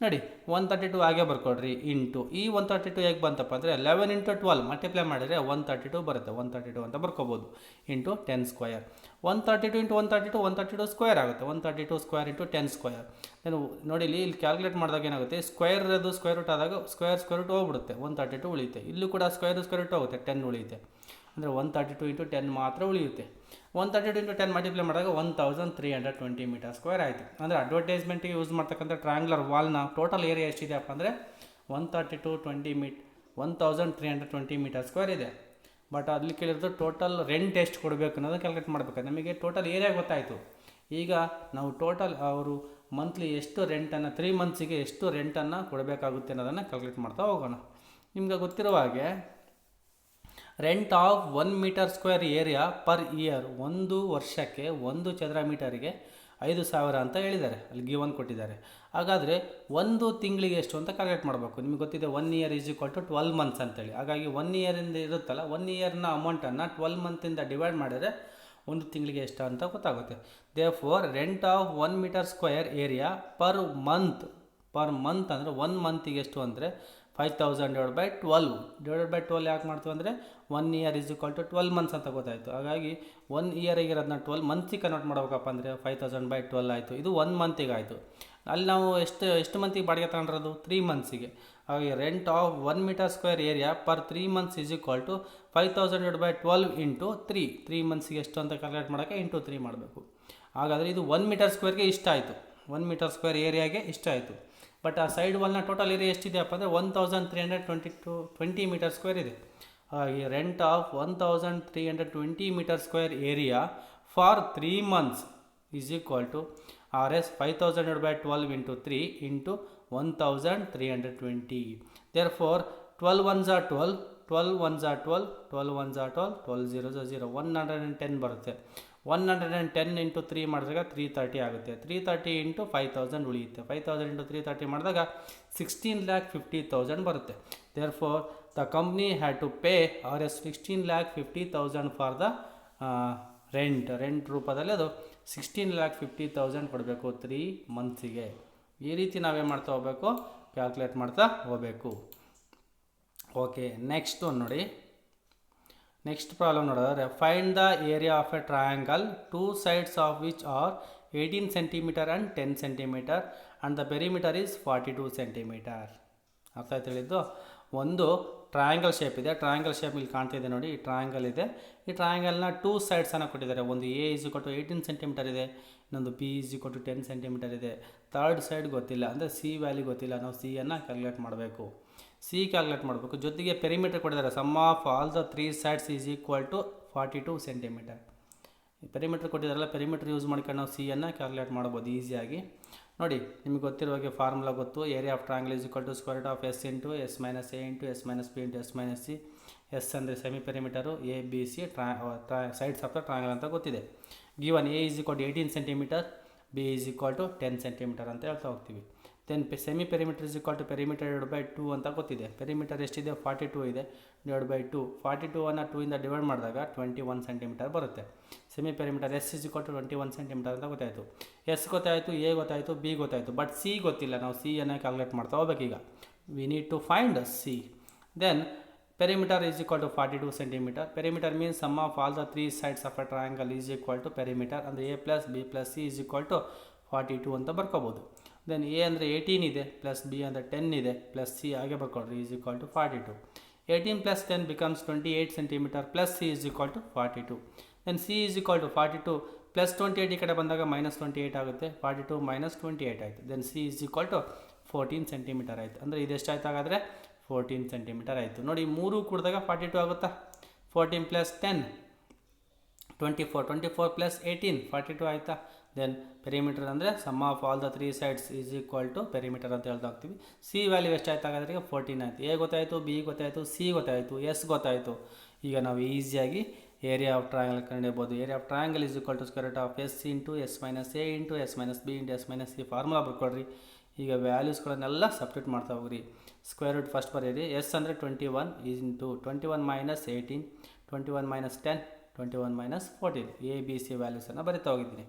ನೋಡಿ 132 ಹಾಗೆ ಬರ್ಕೊಳ್ರಿ ಇಂಟು ಈ 132 ಹೇಗೆ ಬಂತಪ್ಪ ಅಂದರೆ 11 ಇಂಟು 12 ಮಲ್ಟಿಪ್ಲೈ ಮಾಡಿದರೆ 132 ಬರುತ್ತೆ, 132 ಅಂತ ಬರ್ಕೋಬೋದು ಇಂಟು 10 ಸ್ಕ್ವೇರ್. 132 ಇಂಟು 132 132 ಸ್ಕ್ವೇರ್ ಆಗುತ್ತೆ, 132 ಸ್ಕ್ವೇರ್ ಇಂಟು 10 ಸ್ಕ್ವೇರ್. ನೋಡಿ ಇಲ್ಲಿ ಕ್ಯಾಲ್ಕುಲೇಟ್ ಮಾಡಿದಾಗ ಏನಾಗುತ್ತೆ, ಸ್ಕ್ವೇರ್ ಅದು ಸ್ಕ್ವೇರ್ ರೂಟ್ ಆದಾಗ ಸ್ಕ್ವೇರ್ ರೂಟ್ ಹೋಗ್ಬಿಡುತ್ತೆ, 132 ಉಳಿಯುತ್ತೆ. ಇಲ್ಲೂ ಕೂಡ ಸ್ಕ್ವೇರ್ ರೂಟ್ ಹೋಗುತ್ತೆ, 10 ಉಳಿಯುತ್ತೆ. ಅಂದರೆ 132 ಇಂಟು 10 ಮಾತ್ರ ಉಳಿಯುತ್ತೆ. 132 ಇಂಟು 10 ಮಲ್ಟಿಪ್ಲೈ ಮಾಡಿದಾಗ 1320 ಮೀಟರ್ ಸ್ಕ್ವೇರ್ ಆಯಿತು. ಅಂದರೆ ಅಡ್ವರ್ಟೈಸ್ಮೆಂಟಿಗೆ ಯೂಸ್ ಮಾಡ್ತಕ್ಕಂಥ ಟ್ರಯಾಂಗ್ಯುಲರ್ ವಾಲ್ನ ಟೋಟಲ್ ಏರಿಯಾ ಎಷ್ಟಿದೆಯಪ್ಪ ಅಂದರೆ 1320 ಮೀಟರ್ ಸ್ಕ್ವೇರ್ ಇದೆ. ಬಟ್ ಅಲ್ಲಿ ಕೇಳಿರೋದು ಟೋಟಲ್ ರೆಂಟ್ ಎಷ್ಟು ಕೊಡಬೇಕು ಅನ್ನೋದು ಕ್ಯಾಲ್ಕುಲೇಟ್ ಮಾಡಬೇಕು. ನಮಗೆ ಟೋಟಲ್ ಏರಿಯಾ ಗೊತ್ತಾಯಿತು. ಈಗ ನಾವು ಟೋಟಲ್ ಅವರು ಮಂತ್ಲಿ ಎಷ್ಟು ರೆಂಟನ್ನು 3 ಮಂತ್ಸಿಗೆ ಎಷ್ಟು ರೆಂಟನ್ನು ಕೊಡಬೇಕಾಗುತ್ತೆ ಅನ್ನೋದನ್ನು ಕ್ಯಾಲ್ಕುಲೇಟ್ ಮಾಡ್ತಾ ಹೋಗೋಣ. ನಿಮ್ಗೆ ಗೊತ್ತಿರುವ ಹಾಗೆ rent of 1 metre square area per year, ಒಂದು ವರ್ಷಕ್ಕೆ 1 ಚದರ ಮೀಟರಿಗೆ 5,000 ಅಂತ ಹೇಳಿದ್ದಾರೆ, ಅಲ್ಲಿ ಗಿವನ್ ಕೊಟ್ಟಿದ್ದಾರೆ. ಹಾಗಾದರೆ ಒಂದು ತಿಂಗಳಿಗೆ ಎಷ್ಟು ಅಂತ ಕ್ಯಾಲ್ಕುಲೇಟ್ ಮಾಡಬೇಕು. ನಿಮಗೆ ಗೊತ್ತಿದೆ 1 year is equal to 12 months ಅಂತೇಳಿ. ಹಾಗಾಗಿ 1 ಇಯರಿಂದ ಇರುತ್ತಲ್ಲ, 1 ಇಯರ್ನ ಅಮೌಂಟನ್ನು 12 ಮಂತಿಂದ ಡಿವೈಡ್ ಮಾಡಿದರೆ ಒಂದು ತಿಂಗಳಿಗೆ ಎಷ್ಟು ಅಂತ ಗೊತ್ತಾಗುತ್ತೆ. Therefore rent of 1 metre square area per month ಅಂದರೆ 1 ಮಂತಿಗೆ ಎಷ್ಟು ಅಂದರೆ 5,000 ಡಿವೈಡ್ ಬೈ 12 ಯಾಕೆ ಮಾಡ್ತೀವಿ ಅಂದರೆ 1 year is equal to 12 months ಅಂತ ಗೊತ್ತಾಯಿತು. ಹಾಗಾಗಿ 1 ಇಯರಿಗಿರೋದನ್ನ 12 ಮಂತ್ಸಿಗೆ ಕನ್ವರ್ಟ್ ಮಾಡಬೇಕಪ್ಪ ಅಂದರೆ 5,000 ಬೈ 12 ಆಯಿತು. ಇದು 1 ಮಂತಿಗೆ ಆಯಿತು. ಅಲ್ಲಿ ನಾವು ಎಷ್ಟು ಮಂತಿಗೆ ಬಾಡಿಗೆ ತಗೊಂಡಿರೋದು 3 ಮಂತ್ಸಿಗೆ. ಹಾಗೆ rent of 1 metre square area per 3 months is equal to 5,000 divide by 12 into 3 ಮಂತ್ಸಿಗೆ ಎಷ್ಟು ಅಂತ ಕ್ಯಾಲ್ಕುಲೇಟ್ ಮಾಡೋಕ್ಕೆ ಇಂಟು 3 ಮಾಡಬೇಕು. ಹಾಗಾದರೆ ಇದು 1 ಮೀಟರ್ ಸ್ಕ್ವೇರ್ಗೆ ಇಷ್ಟ ಆಯಿತು, 1 ಮೀಟರ್ ಸ್ಕ್ವೇರ್ ಏರಿಯಾಗೆ ಇಷ್ಟ ಆಯಿತು. ಬಟ್ ಆ ಸೈಡ್ ವಾಲ್ನ ಟೋಟಲ್ ಏರಿಯಾ ಎಷ್ಟಿದೆಯಪ್ಪ ಅಂದರೆ 1320 ಮೀಟರ್ ಸ್ಕ್ವೇರ್ ಇದೆ. ಹಾಗೆ rent of 1320 metre square area for 3 months is equal to RS 5,000 divided by 12 into 3 into 1,320. Therefore 12 ones are 12, 12 ones are 12, 12 ones are 12, 12 zeros are 0, 110 ಬರುತ್ತೆ. 110 into 3 ಮಾಡಿದಾಗ 330 ಆಗುತ್ತೆ. 330 into 5,000 ಉಳಿಯುತ್ತೆ. 5,000 into 330 ಮಾಡಿದಾಗ 16,50,000 ಬರುತ್ತೆ. Therefore the company had to pay RS 16,50,000 for the rent ರೂಪದಲ್ಲಿ ಅದು 16,50,000 ಕೊಡಬೇಕು 3 ಮಂತ್ಸಿಗೆ. ಈ ರೀತಿ ನಾವೇನು ಮಾಡ್ತಾ ಹೋಗಬೇಕು, ಕ್ಯಾಲ್ಕುಲೇಟ್ ಮಾಡ್ತಾ ಹೋಗಬೇಕು. ಓಕೆ, ನೆಕ್ಸ್ಟ್ ಒಂದು ನೋಡಿ, ನೆಕ್ಸ್ಟ್ ಪ್ರಾಬ್ಲಮ್ ನೋಡಿದ್ರೆ find the area of a triangle 2 sides of which are 18 centimetre and 10 centimetre and the perimeter is 42 centimetre. ಅರ್ಥ ಆಯ್ತು ಹೇಳಿದ್ದು. ಒಂದು ಟ್ರಯಾಂಗಲ್ ಶೇಪ್ ಇದೆ, ಟ್ರಯಾಂಗಲ್ ಶೇಪ್ ಇಲ್ಲಿ ಕಾಣ್ತಿದೆ ನೋಡಿ, ಈ ಟ್ರಯಾಂಗಲ್ ಇದೆ. ಈ ಟ್ರಯಾಂಗಲ್ನ 2 ಸೈಡ್ಸನ್ನು ಕೊಟ್ಟಿದ್ದಾರೆ. ಒಂದು A is equal to 18 centimetre ಇದೆ, ಇನ್ನೊಂದು B is equal to 10 centimetre ಇದೆ. ಥರ್ಡ್ ಸೈಡ್ ಗೊತ್ತಿಲ್ಲ, ಅಂದರೆ C ವ್ಯಾಲ್ಯೂ ಗೊತ್ತಿಲ್ಲ. ನಾವು C ಅನ್ನು ಕ್ಯಾಲ್ಕುಲೇಟ್ ಮಾಡಬೇಕು. C ಕ್ಯಾಲ್ಕುಲೇಟ್ ಮಾಡಬೇಕು. ಜೊತೆಗೆ ಪೆರಿಮೀಟರ್ ಕೊಟ್ಟಿದ್ದಾರೆ. Sum of all the 3 sides is equal to 42 centimeter. Perimeter ಕೊಟ್ಟಿದ್ದಾರಲ್ಲ, ಪೆರಿಮೀಟರ್ ಯೂಸ್ ಮಾಡ್ಕೊಂಡು ನಾವು C ಅನ್ನು ಕ್ಯಾಲ್ಕುಲೇಟ್ ಮಾಡ್ಬೋದು ಈಸಿಯಾಗಿ. ನೋಡಿ, ನಿಮಗೆ ಗೊತ್ತಿರುವ ಹಾಗೆ ಫಾರ್ಮುಲಾ ಗೊತ್ತು. Area of triangle is equal to square root of S into S minus A into S minus B into S minus C. S ಅಂದರೆ semi perimeter, A B C sides of the triangle ಅಂತ ಗೊತ್ತಿದೆ. Given A is equal to 18 centimeter B is equal to 10 centimeter ಅಂತ ಹೇಳ್ತಾ ಹೋಗ್ತೀವಿ. Then semi perimeter is equal to perimeter divide by 2 ಅಂತ ಗೊತ್ತಿದೆ. Perimeter ಎಷ್ಟಿದೆ 42 ಇದೆ, ಡಿವೈಡ್ ಬೈ 2. 42 2 ಇಂದ ಡಿವೈಡ್ ಮಾಡಿದಾಗ 21 ಸೆಂಟಿಮೀಟರ್ ಬರುತ್ತೆ. Semi perimeter S is equal to 21 centimetre ಅಂತ ಗೊತ್ತಾಯಿತು. ಎಸ್ ಗೊತ್ತಾಯಿತು, ಎ ಗೊತ್ತಾಯಿತು, ಬಿ ಗೊತ್ತಾಯಿತು, ಬಟ್ ಸಿ ಗೊತ್ತಿಲ್ಲ. ನಾವು ಸಿ ಅನ್ನು ಕ್ಯಾಲ್ಕುಲೇಟ್ ಮಾಡ್ತಾ ಹೋಗ್ಬೇಕೀಗ. We need to find C. Then perimeter is equal to 42 centimeter. Perimeter means sum of all the three sides of a triangle is equal to perimeter. ಅಂದರೆ a plus b plus c is equal to 42 ಅಂತ ಬರ್ಕೋಬೋದು. Then a ಅಂದರೆ 18 ಇದೆ, plus b ಅಂದರೆ 10 ಇದೆ, plus c ಹಾಗೆ ಬರ್ಕೊಡ್ರಿ is equal to 42. 18 plus 10 becomes 28 centimeter plus c is equal to 42. Then c is equal to 42 plus 28 ಈ ಕಡೆ ಬಂದಾಗ minus 28 ಆಗುತ್ತೆ. 42 minus 28 ಆಯಿತು. Then c is equal to 14 centimetre ಆಯಿತು. ಅಂದರೆ ಇದೆಷ್ಟು ಆಯ್ತು ಹಾಗಾದರೆ 14 ಸೆಂಟಿಮೀಟರ್ ಆಯಿತು. ನೋಡಿ, 3 ಕೂಡಿದಾಗ 42 ಆಗುತ್ತಾ. 14 ಪ್ಲಸ್ 10 24, 24 ಪ್ಲಸ್ 18 42 ಆಯಿತಾ. ದೆನ್ ಪೆರಿಮೀಟರ್ ಅಂದರೆ sum of all the 3 sides is equal to perimeter ಅಂತ ಹೇಳ್ತಾ ಹೋಗ್ತೀವಿ. ಸಿ ವ್ಯಾಲ್ಯೂ ಎಷ್ಟು ಆಯ್ತು ಹಾಗಾದ್ರೆ 14 ಆಯಿತು. ಎ ಗೊತ್ತಾಯಿತು, ಬಿ ಗೊತ್ತಾಯಿತು, ಸಿ ಗೊತ್ತಾಯಿತು, ಎಸ್ ಗೊತ್ತಾಯಿತು. ಈಗ ನಾವು ಈಸಿಯಾಗಿ ಏರಿಯಾ ಆಫ್ ಟ್ರಯಾಂಗಲ್ ಕಂಡುಹಿಡಿಯಬಹುದು. Area of triangle is equal to square root of S into S minus A into S minus B into S minus C formula ಬರ್ಕೊಡ್ರಿ. ಈಗ ವ್ಯಾಲ್ಯೂಸ್ಗಳನ್ನೆಲ್ಲ ಸಪ್ರೇಟ್ ಮಾಡ್ತಾ ಹೋಗ್ರಿ. ಸ್ಕ್ವೇರ್ ರೂಟ್ ಫಸ್ಟ್ ಬರೀರಿ. ಎಸ್ ಅಂದರೆ 21 into 21 minus 18, 21 minus 10, 21 minus 14 A B C ವ್ಯಾಲ್ಯೂಸನ್ನು ಬರಿತಾ ಹೋಗಿದ್ದೀನಿ.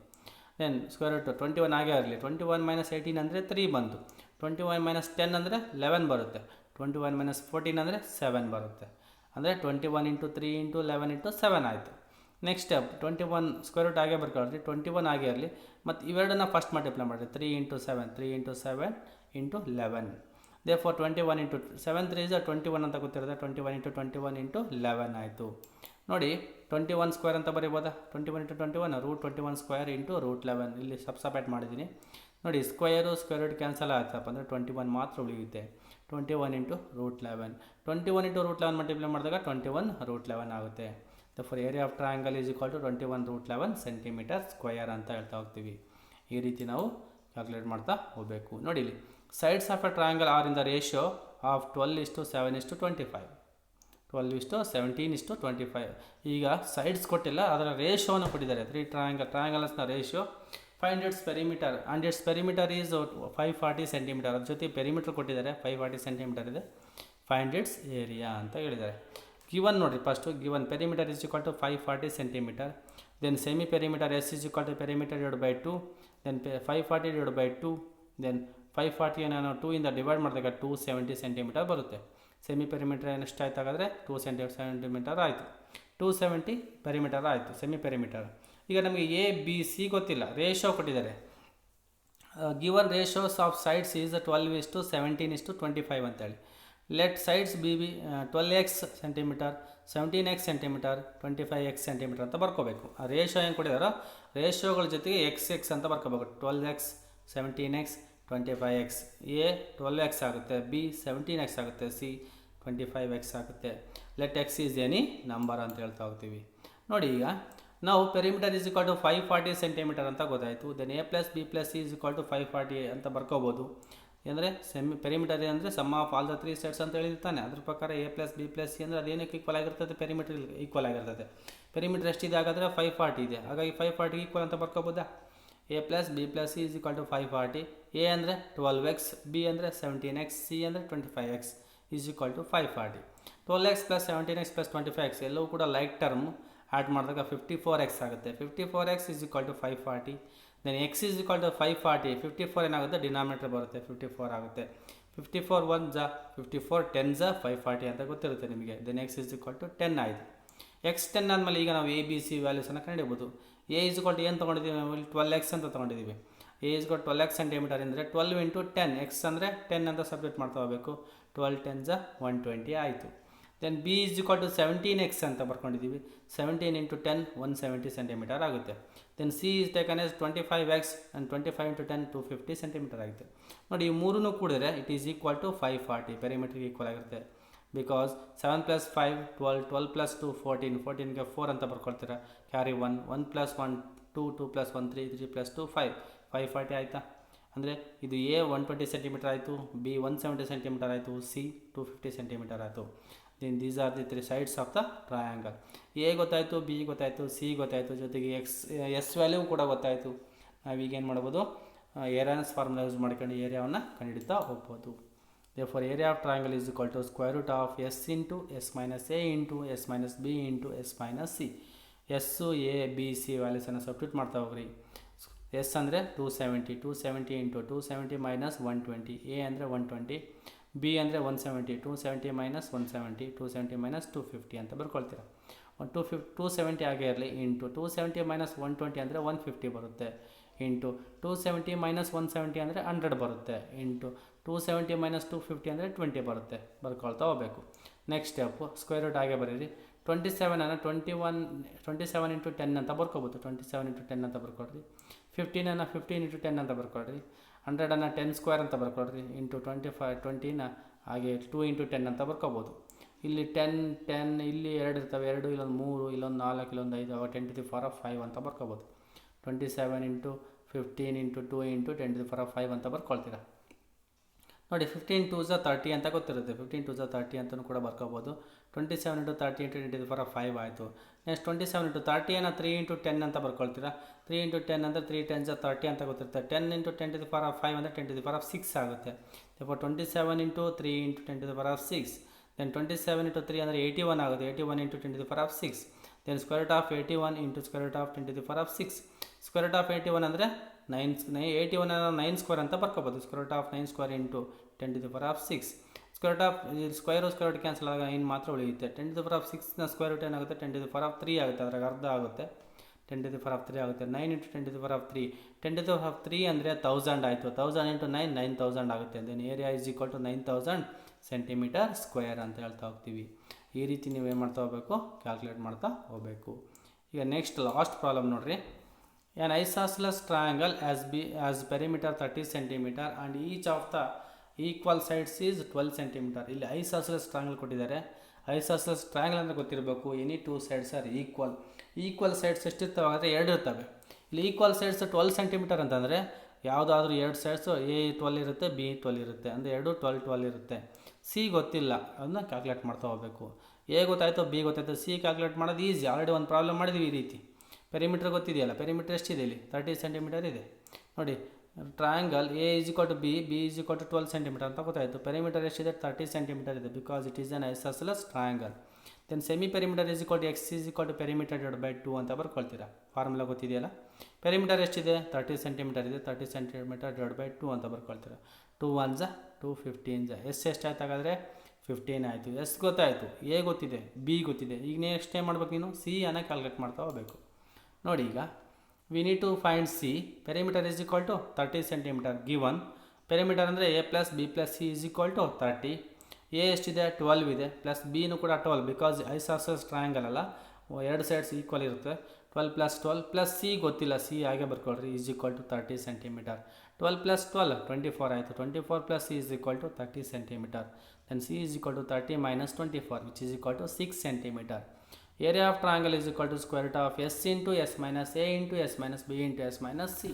ದೆನ್ ಸ್ಕ್ವೇರ್ ರೂಟ್ 21 ಆಗೇ ಇರಲಿ. 21 ಮೈನಸ್ 18 ಅಂದರೆ 3 ಬಂತು. 21 ಮೈನಸ್ 10 ಅಂದರೆ 11 ಬರುತ್ತೆ. 21 ಮೈನಸ್ 14 ಅಂದರೆ 7 ಬರುತ್ತೆ. ಅಂದರೆ 21 ಇಂಟು 3 ಇಂಟು 11 ಇಂಟು 7 ಆಯಿತು. ನೆಕ್ಸ್ಟ್ ಸ್ಟೆಪ್ 21 ಸ್ಕ್ವೇರ್ ರೂಟ್ ಆಗೇ ಬರ್ಕೊಳ್ರಿ. 21 ಆಗೇ ಇರಲಿ. ಮತ್ತು ಇವೆರಡನ್ನ ಫಸ್ಟ್ ಮಲ್ಟಿಪ್ಲೈ ಮಾಡಿರಿ. 3 into 7, 3 into 7 into 11. therefore 21 into 7 3 is 21 ಅಂತ ಗೊತ್ತಿರುತ್ತೆ. 21 ಇಂಟು 21 ಇಂಟು 11 ಆಯಿತು. ನೋಡಿ 21 ಸ್ಕ್ವೇರ್ ಅಂತ ಬರೀಬೋದಾ. 21 into 21 root 21 square into root 11 ಇಲ್ಲಿ ಸಬ್ಸ್ಟಿಟ್ಯೂಟ್ ಮಾಡಿದ್ದೀನಿ. ನೋಡಿ ಸ್ಕ್ವೇರ್ ರೂಟ್ ಕ್ಯಾನ್ಸಲ್ ಆಯ್ತಪ್ಪ ಅಂದರೆ 21 ಮಾತ್ರ ಉಳಿಯುತ್ತೆ. 21 into root 11, 21 into root 11 multiply ಮಾಡಿದಾಗ 21 ರೂಟ್ 11 ಆಗುತ್ತೆ. For area of triangle is equal to 21 root 11 centimetre square ಅಂತ ಹೇಳ್ತಾ ಹೋಗ್ತೀವಿ. ಈ ರೀತಿ ನಾವು ಕ್ಯಾಲ್ಕುಲೇಟ್ ಮಾಡ್ತಾ ಹೋಗಬೇಕು. ನೋಡಿ ಇಲ್ಲಿ sides of a triangle are in the ratio of 12:7:25, 12:17:25. ಈಗ ಸೈಡ್ಸ್ ಕೊಟ್ಟಿಲ್ಲ, ಅದರ ರೇಷಿಯೋವನ್ನು ಕೊಟ್ಟಿದ್ದಾರೆ. 3 ಟ್ರಯಾಂಗಲ್ಸ್ನ ratio. Find its perimeter and its perimeter is 540 centimeter. ಅದ್ರ ಜೊತೆ ಪೆರಿಮೀಟರ್ ಕೊಟ್ಟಿದ್ದಾರೆ, 540 ಸೆಂಟಿಮೀಟರ್ ಇದೆ. ಫೈಂಡ್ ಇಟ್ಸ್ ಏರಿಯಾ ಅಂತ ಹೇಳಿದ್ದಾರೆ. ಗಿವನ್ ನೋಡಿರಿ first. Given perimeter is equal to 540 centimetre. Then semi perimeter S is equal to perimeter divide by 2. Then 540 divide by 2. Then 540 ನಾನು 2 ಇಂದ divide ಮಾಡಿದಾಗ 270 ಸೆಂಟಿಮೀಟರ್ ಬರುತ್ತೆ. ಸೆಮಿ ಪೆರಿಮೀಟರ್ ಎಷ್ಟು ಆಯ್ತು ಹಾಗಾದರೆ 2 ಸೆಂಟಿಮೀಟರ್ ಆಯಿತು. 270 ಪೆರಿಮೀಟರ್ ಆಯಿತು ಸೆಮಿ ಪೆರಿಮೀಟರ್. ಈಗ ನಮಗೆ ಎ ಬಿ ಸಿ ಗೊತ್ತಿಲ್ಲ, ರೇಷಿಯೋ ಕೊಟ್ಟಿದ್ದಾರೆ. Given ratios of sides is 12:17:25 ಅಂತೇಳಿ. Let sides B 12x centimetre, 17x centimetre, 25x centimetre ಅಂತ ಬರ್ಕೋಬೇಕು. ಆ ರೇಷಿಯೋ ಏನು ಕೊಟ್ಟಿದ್ದಾರೋ ರೇಷಿಯೋಗಳ ಜೊತೆಗೆ x ಅಂತ ಬರ್ಕೋಬೇಕು. 12x, 17x, 25x. A 12x ಆಗುತ್ತೆ, ಬಿ 17x ಆಗುತ್ತೆ, ಸಿ 25x ಆಗುತ್ತೆ. Let x is any number ಅಂತ ಹೇಳ್ತಾ ಹೋಗ್ತೀವಿ. ನೋಡಿ ಈಗ ನಾವು perimeter is equal to 540 centimetre ಅಂತ ಗೊತ್ತಾಯಿತು. Then A plus B plus C is equal to 540 ಅಂತ ಬರ್ಕೋಬೋದು. ಅಂದರೆ ಪೆರಿಮೀಟರ್ ಅಂದರೆ sum of all the 3 sides ಅಂತ ಹೇಳಿರ್ತಾನೆ. ಅದ್ರ ಪ್ರಕಾರ A plus B plus C ಅಂದರೆ ಅದೇನಕ್ಕೆ ಈಕ್ವಲ್ ಆಗಿರ್ತದೆ, ಪೆರಿಮೀಟರ್ ಈಕ್ವಲ್ ಆಗಿರ್ತದೆ. ಪೆರಿಮೀಟರ್ ಎಷ್ಟಿದೆ ಹಾಗಾದರೆ 540 ಇದೆ. ಹಾಗಾಗಿ 540 ಈಕ್ವಲ್ ಅಂತ ಬರ್ಕೋಬೋದಾ. A plus B plus C is equal to 540. A ಅಂದರೆ 12x, ಬಿ ಅಂದರೆ 17x, ಸಿ ಅಂದರೆ 25x is equal to 540. 12x plus 17x plus 25x ಎಲ್ಲವೂ ಕೂಡ ಲೈಕ್ ಟರ್ಮ್. ಆ್ಯಡ್ ಮಾಡಿದಾಗ 54x ಆಗುತ್ತೆ. 54x is equal to 540. Then X is equal to 540. 54 ಏನಾಗುತ್ತೆ, denominator ಬರುತ್ತೆ, 54 ಆಗುತ್ತೆ. 54 1 54, 10 540 ಅಂತ ಗೊತ್ತಿರುತ್ತೆ ನಿಮಗೆ. Then X is equal to 10 ಆಯಿತು. ಎಕ್ಸ್ 10 ಆದಮೇಲೆ ಈಗ ನಾವು ಎ ಬಿ ಸಿ ವ್ಯಾಲ್ಯೂಸನ್ನು ಕಂಡುಹಿಡಿಯಬಹುದು. ಎ ಈಸ್ ಈಕ್ವಲ್ ಟು ಏನು ತೊಗೊಂಡಿದ್ದೀವಿ ನಾವು ಇಲ್ಲಿ 12x ಅಂತ ತೊಗೊಂಡಿದ್ದೀವಿ. A is equal 12x centimetre ಅಂದರೆ 12 ಇಂಟು 10, ಎಕ್ಸ್ ಅಂದರೆ 10 ಅಂತ ಸಬ್ಜೆಕ್ಟ್ ಮಾಡ್ತಾ ಹೋಗಬೇಕು. 12 10 120 ಆಯಿತು. Then B is equal to 17x ಅಂತ ಬರ್ಕೊಂಡಿದ್ದೀವಿ. 17 ಇಂಟು 10 170 ಸೆಂಟಿಮೀಟರ್ ಆಗುತ್ತೆ. Then C is taken as 25x and 25 into 10 250 centimeter ಆಗುತ್ತೆ. ನೋಡಿ ಈ ಮೂರನ್ನು ಕೂಡಿದ್ರೆ ಇಟ್ ಈಸ್ ಈಕ್ವಲ್ ಟು 540 ಪೆರಿಮೀಟರ್ಗೆ ಈಕ್ವಲ್ ಆಗಿರುತ್ತೆ. ಬಿಕಾಸ್ 7 ಪ್ಲಸ್ 5 12, 12 ಪ್ಲಸ್ 2 14, 14ಗೆ 4 ಅಂತ ಬರ್ಕೊಳ್ತೀರಾ. ಕ್ಯಾರಿ 1, 1 ಪ್ಲಸ್ 1 2, 2 ಪ್ಲಸ್ 1 3, 3 ಪ್ಲಸ್ 2 5, 540 ಆಯಿತಾ. ಅಂದರೆ ಇದು ಎ 120 ಸೆಂಟಿಮೀಟರ್ ಆಯಿತು, ಬಿ 170 ಸೆಂಟಿಮೀಟರ್ ಆಯಿತು, ಸಿ 250 ಸೆಂಟಿಮೀಟರ್ ಆಯಿತು. Then these are the 3 sides of the triangle. A ಗೊತ್ತಾಯಿತು, ಬಿ ಗೊತ್ತಾಯಿತು, ಸಿ ಗೊತ್ತಾಯಿತು, ಜೊತೆಗೆ ಎಸ್ ವ್ಯಾಲ್ಯೂ ಕೂಡ ಗೊತ್ತಾಯಿತು. ನಾವೀಗೇನು ಮಾಡ್ಬೋದು, ಏರಿಯಾಸ್ ಫಾರ್ಮುಲಾ ಯೂಸ್ ಮಾಡ್ಕೊಂಡು ಏರಿಯಾವನ್ನು ಕಂಡುಹಿಡಿತಾ ಹೋಗ್ಬೋದು. Therefore, area of triangle is equal to square root of s into s minus a into s minus b into s minus c. s a b c ವ್ಯಾಲ್ಯೂಸನ್ನು substitute ಮಾಡ್ತಾ ಹೋಗ್ರಿ. S ಅಂದರೆ 270 into 270 minus 120, A ಅಂದರೆ 120, B ಅಂದರೆ 170, 270 minus 170, 270 minus 250 ಅಂತ ಬರ್ಕೊಳ್ತೀರಾ. 270 ಆಗೇ ಇರಲಿ, into 270 minus 120 ಅಂದರೆ 150 ಬರುತ್ತೆ, ಇಂಟು 270 ಮೈನಸ್ 170 ಅಂದರೆ 100 ಬರುತ್ತೆ, ಇಂಟು 270 ಮೈನಸ್ 250 ಅಂದರೆ 20 ಬರುತ್ತೆ. ಬರ್ಕೊಳ್ತಾ ಹೋಗಬೇಕು. ನೆಕ್ಸ್ಟ್ ಸ್ಟೆಪ್ಪು ಸ್ಕ್ವೇರ್ ರೂಟ್ ಆಗೇ ಬರೀರಿ. 27 ಅನ್ನು 27 ಇಂಟು 10 ಅಂತ ಬರ್ಕೋಬೋದು. 27 ಇಂಟು 10 ಅಂತ ಬರ್ಕೊಳ್ರಿ. 15 15 ಇಂಟು 10 ಅಂತ ಬರ್ಕೊಳ್ರಿ. 100 10 ಸ್ಕ್ವೇರ್ ಅಂತ ಬರ್ಕೊಳ್ರಿ. ಇಂಟು 20 ಹಾಗೆ 2 ಇಂಟು 10 ಅಂತ ಬರ್ಕೋಬೋದು. ಇಲ್ಲಿ 10 ಇಲ್ಲಿ 2 ಇರ್ತವೆ, 2 ಇಲ್ಲೊಂದು 3 ಇಲ್ಲೊಂದು 4 ಇಲ್ಲೊಂದು 5 10 to the power 5 ಅಂತ ಬರ್ಕೋಬೋದು. 27 into 15 into 2 into 10 to the power 5 ಅಂತ ಬರ್ಕೊಳ್ತೀರಾ. ನೋಡಿ 15 2 30 ಅಂತ ಗೊತ್ತಿರುತ್ತೆ. 15 2 30 ಅಂತಲೂ ಕೂಡ ಬರ್ಕೋಬೋದು. 27 into 30 into 10 to the power 5 ಆಯಿತು. ನೆಕ್ಸ್ಟ್ 27 ಇಂಟು 30 3 ಇಂಟು 10 ಅಂತ ಬರ್ಕೊಳ್ತೀರಾ. 3 ಇಂಟು 10 ಅಂದರೆ 3 10 30 ಅಂತ ಗೊತ್ತಿರುತ್ತೆ. 10 ಇಂಟು 10 to the power 5 ಅಂದರೆ 10 to the power 6 ಆಗುತ್ತೆ. Therefore 27 into 3 into 10 to the power 6. Then 27 into 3 ಅಂದರೆ 81 ಆಗುತ್ತೆ. 81 into 10 to the power 6. Then square root of 81 into square root of 10 to the power 6. Square root of 81 ಅಂದರೆ 81 9 square ಅಂತ ಬರ್ಕೋಬೋದು. Square root of 9 square into 10 to the power 6. Square root of square root cancel ಆಗ ಏನು ಮಾತ್ರ ಉಳಿಯುತ್ತೆ. 10 to the power 6ನ square root ಏನಾಗುತ್ತೆ, 10 to the power 3 ಆಗುತ್ತೆ. ಅದ್ರಾಗ ಅರ್ಧ ಆಗುತ್ತೆ, 10 to the power 3 ಆಗುತ್ತೆ. 9 into 10 to the power 3. 10 to the power 3 ಅಂದರೆ 1000 ಆಯಿತು. 1000 ಇಂಟು 9 9000 ಆಗುತ್ತೆ. Then area is equal to 9000 centimetre square ಅಂತ ಹೇಳ್ತಾ ಹೋಗ್ತೀವಿ. ಈ ರೀತಿ ನೀವೇನು ಮಾಡ್ತಾ ಹೋಗಬೇಕು, ಕ್ಯಾಲ್ಕುಲೇಟ್ ಮಾಡ್ತಾ ಹೋಗಬೇಕು. ಈಗ ನೆಕ್ಸ್ಟ್ ಲಾಸ್ಟ್ ಪ್ರಾಬ್ಲಮ್ ನೋಡಿರಿ. An isosceles triangle has perimeter 30 cm and each of the equal sides is 12 cm. ಇಲ್ಲಿ ಐಸಾಸೆಲಸ್ ಟ್ರಯಾಂಗಲ್ ಕೊಟ್ಟಿದ್ದಾರೆ. ಐಸಾಸೆಲಸ್ ಟ್ರಯಾಂಗಲ್ ಅಂದರೆ ಗೊತ್ತಿರಬೇಕು, any 2 sides are equal sides ಎಷ್ಟಿರ್ತವೆ ಅಂದರೆ 2 ಇರ್ತವೆ. ಇಲ್ಲಿ ಈಕ್ವಲ್ ಸೈಡ್ಸ್ 12 cm ಅಂತಂದರೆ ಯಾವುದಾದ್ರೂ 2 ಸೈಡ್ಸು ಎ 12 ಇರುತ್ತೆ, ಬಿ 12 ಇರುತ್ತೆ, ಅಂದರೆ 2 12 12 ಇರುತ್ತೆ. ಸಿ ಗೊತ್ತಿಲ್ಲ, ಅದನ್ನ ಕ್ಯಾಲ್ಕುಲೇಟ್ ಮಾಡ್ತಾ ಹೋಗಬೇಕು. ಎ ಗೊತ್ತಾಯಿತು, ಬಿ ಗೊತ್ತಾಯಿತು, ಸಿ ಕ್ಯಾಲ್ಕುಲೇಟ್ ಮಾಡೋದು ಈಸಿ. ಆಲ್ರೆಡಿ ಒಂದು ಪ್ರಾಬ್ಲಮ್ ಮಾಡಿದ್ವಿ ಈ ರೀತಿ. ಪೆರಿಮೀಟರ್ ಗೊತ್ತಿದೆಯಲ್ಲ, ಪೆರಿಮೀಟರ್ ಎಷ್ಟಿದೆ ಇಲ್ಲಿ 30 cm ಇದೆ. ನೋಡಿ triangle A is equal to B is equal to 12 cm ಅಂತ ಗೊತ್ತಾಯಿತು. ಪೆರಿಮೀಟರ್ ಎಷ್ಟಿದೆ 30 cm ಇದೆ, because it is an isosceles triangle. Then semi perimeter is equal to X is equal to perimeter divided by 2 ಅಂತ ಬರ್ಕೊಳ್ತೀರಾ. Formula ಗೊತ್ತಿದೆಯಲ್ಲ. Perimeter ಎಷ್ಟಿದೆ 30 cm ಇದೆ, 30 cm divide by 2 ಅಂತ ಬರ್ಕೊಳ್ತೀರಾ. 2 1 2 15 S ಎಷ್ಟಾಯ್ತು ಹಾಗಾದರೆ 15 ಆಯಿತು. ಎಸ್ ಗೊತ್ತಾಯಿತು, ಎ ಗೊತ್ತಿದೆ, ಬಿ ಗೊತ್ತಿದೆ. ಈಗ ನೆಕ್ಸ್ಟ್ ಏನು ಮಾಡ್ಬೇಕು, ನೀನು ಸಿ ಅನ್ನು ಕ್ಯಾಲ್ಕುಲೇಟ್ ಮಾಡ್ತಾ ಹೋಗಬೇಕು. ನೋಡಿ ಈಗ we need to find C. Perimeter is equal to 30 cm given. Perimeter ಅಂದರೆ A plus B plus C is equal to 30. A ಎಷ್ಟಿದೆ 12 ಇದೆ, ಪ್ಲಸ್ ಬಿನೂ ಕೂಡ 12, ಬಿಕಾಸ್ ಐಸಾಸೆಲಸ್ ಟ್ರಯಾಂಗಲ್ ಅಲ್ಲ, 2 ಸೈಡ್ಸ್ ಈಕ್ವಲ್ ಇರುತ್ತೆ. 12 ಪ್ಲಸ್ 12 ಪ್ಲಸ್ ಸಿ ಗೊತ್ತಿಲ್ಲ, ಸಿ ಹಾಗೆ ಬರ್ಕೊಳ್ರಿ, is equal to 30 cm. 12 plus 12 24 ಆಯಿತು. 24 plus C is equal to 30 cm. Then C is equal to 30 minus 24 which is equal to 6 cm. Area of triangle is equal to square root of s into s minus a into s minus b into s minus c.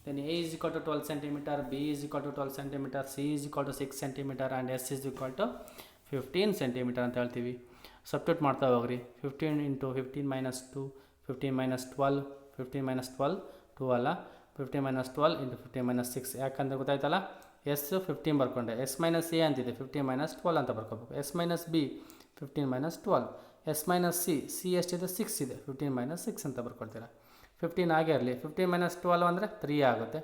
Then a is equal to 12 cm, b is equal to 12 cm, c is equal to 6 cm and s is equal to 15 cm ಅಂತ ಹೇಳ್ತೀವಿ. Substitute ಮಾಡ್ತಾ ಹೋಗ್ರಿ. 15 into 15 minus 2, 15 minus 12, 15 minus 12 2 ಅಲ್ಲ, 15 minus 12 into 15 minus 6. ಯಾಕಂದರೆ ಗೊತ್ತಾಯ್ತಲ್ಲ, S 15 ಬರ್ಕೊಂಡೆ, S minus A ಅಂತಿದೆ, 15 minus 12 ಅಂತ ಬರ್ಕೋಬೇಕು. S minus B 15 minus 12, S minus C ಎಷ್ಟಿದೆ 6 ಇದೆ, 15 ಮೈನಸ್ 6 ಅಂತ ಬರ್ಕೊಳ್ತೀರಾ. 15 ಆಗೇ ಇರಲಿ. 15 ಮೈನಸ್ 12 ಅಂದರೆ 3 ಆಗುತ್ತೆ.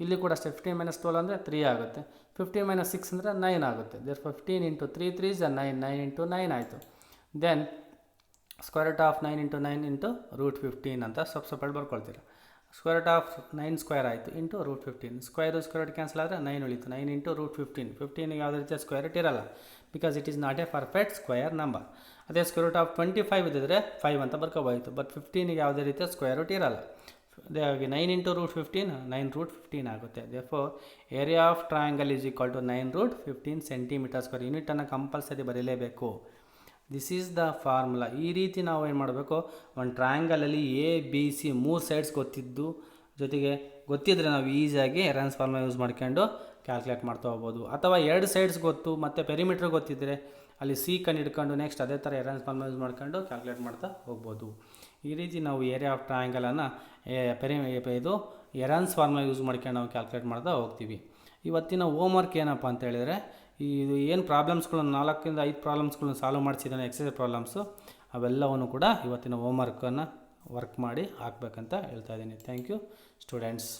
ಇಲ್ಲಿ ಕೂಡ ಅಷ್ಟೇ, 15 ಮೈನಸ್ 12 ಅಂದರೆ 3 ಆಗುತ್ತೆ. 15 ಮೈನಸ್ 6 ಅಂದರೆ 9 ಆಗುತ್ತೆ. ದೇರ್ 15 ಇಂಟು 3 3 is 9, 9 ಇಂಟು 9 ಆಯಿತು. Then square root of 9 into 9 into root 15 ಅಂತ ಸಪ್ರೇಟ್ ಬರ್ಕೊಳ್ತೀರಾ. ಸ್ಕ್ವೇರ್ ರೂಟ್ ಆಫ್ 9 ಸ್ಕ್ವೇರ್ ಆಯಿತು into root 15. Square root cancel ಆದರೆ 9 ಉಳಿತು. 9 ಇಂಟು ರೂಟ್ 15. 15ಗೆ ಯಾವುದೇ ರೀತಿಯ ಸ್ಕ್ವೇರ್ ರೂಟ್ ಇರಲ್ಲ, because it is not A perfect square number. ಅದೇ ಸ್ಕ್ವೇರ್ ರೂಟ್ ಆಫ್ 25 ಇದ್ದಿದ್ರೆ 5 ಅಂತ ಬರ್ಕೋಬೋಯಿತು. ಬಟ್ 15ಗೆ ಯಾವುದೇ ರೀತಿಯ ಸ್ಕ್ವೇರ್ ರೂಟ್ ಇರಲ್ಲ. ಹಾಗೆ 9 ಇಂಟು ರೂಟ್ 15 9 ರೂಟ್ 15 ಆಗುತ್ತೆ. Therefore area of triangle is equal to 9 root 15 centimeter square. ಯೂನಿಟನ್ನು ಕಂಪಲ್ಸರಿ ಬರೀಲೇಬೇಕು. This is the formula. ಈ ರೀತಿ ನಾವು ಏನು ಮಾಡಬೇಕು, ಒಂದು ಟ್ರಯಾಂಗಲಲ್ಲಿ ಎ ಬಿ ಸಿ 3 ಸೈಡ್ಸ್ ಗೊತ್ತಿದ್ದು ಜೊತೆಗೆ ಗೊತ್ತಿದ್ದರೆ ನಾವು ಈಸಿಯಾಗಿ ಎರಾನ್ಸ್ ಫಾರ್ಮುಲಾ ಯೂಸ್ ಮಾಡ್ಕೊಂಡು ಕ್ಯಾಲ್ಕುಲೇಟ್ ಮಾಡ್ತಾ ಹೋಗ್ಬೋದು. ಅಥವಾ 2 ಸೈಡ್ಸ್ ಗೊತ್ತು ಮತ್ತು ಪೆರಿಮೀಟ್ರ್ ಗೊತ್ತಿದ್ದರೆ ಅಲ್ಲಿ ಸಿ ಕಂಡು ಹಿಡ್ಕೊಂಡು ನೆಕ್ಸ್ಟ್ ಅದೇ ಥರ ಎರಾನ್ಸ್ ಫಾರ್ಮುಲಾ ಯೂಸ್ ಮಾಡ್ಕೊಂಡು ಕ್ಯಾಲ್ಕುಲೇಟ್ ಮಾಡ್ತಾ ಹೋಗ್ಬೋದು. ಈ ರೀತಿ ನಾವು ಏರಿಯಾ ಆಫ್ ಟ್ರಯಾಂಗಲನ್ನು ಇದು ಎರಾನ್ಸ್ ಫಾರ್ಮುಲಾ ಯೂಸ್ ಮಾಡ್ಕೊಂಡು ನಾವು ಕ್ಯಾಲ್ಕುಲೇಟ್ ಮಾಡ್ತಾ ಹೋಗ್ತೀವಿ. ಇವತ್ತಿನ ಹೋಮ್ವರ್ಕ್ ಏನಪ್ಪ ಅಂತ ಹೇಳಿದರೆ, ಇದು ಏನು ಪ್ರಾಬ್ಲಮ್ಸ್ಗಳನ್ನ 4 5 ಪ್ರಾಬ್ಲಮ್ಸ್ಗಳನ್ನ ಸಾಲ್ವ್ ಮಾಡಿಸಿದ್ದಾನೆ ಎಕ್ಸಸೈಸ್ ಪ್ರಾಬ್ಲಮ್ಸು, ಅವೆಲ್ಲವನ್ನು ಕೂಡ ಇವತ್ತಿನ ಹೋಮ್ವರ್ಕನ್ನು ವರ್ಕ್ ಮಾಡಿ ಹಾಕ್ಬೇಕಂತ ಹೇಳ್ತಾ ಇದ್ದೀನಿ. Thank you students.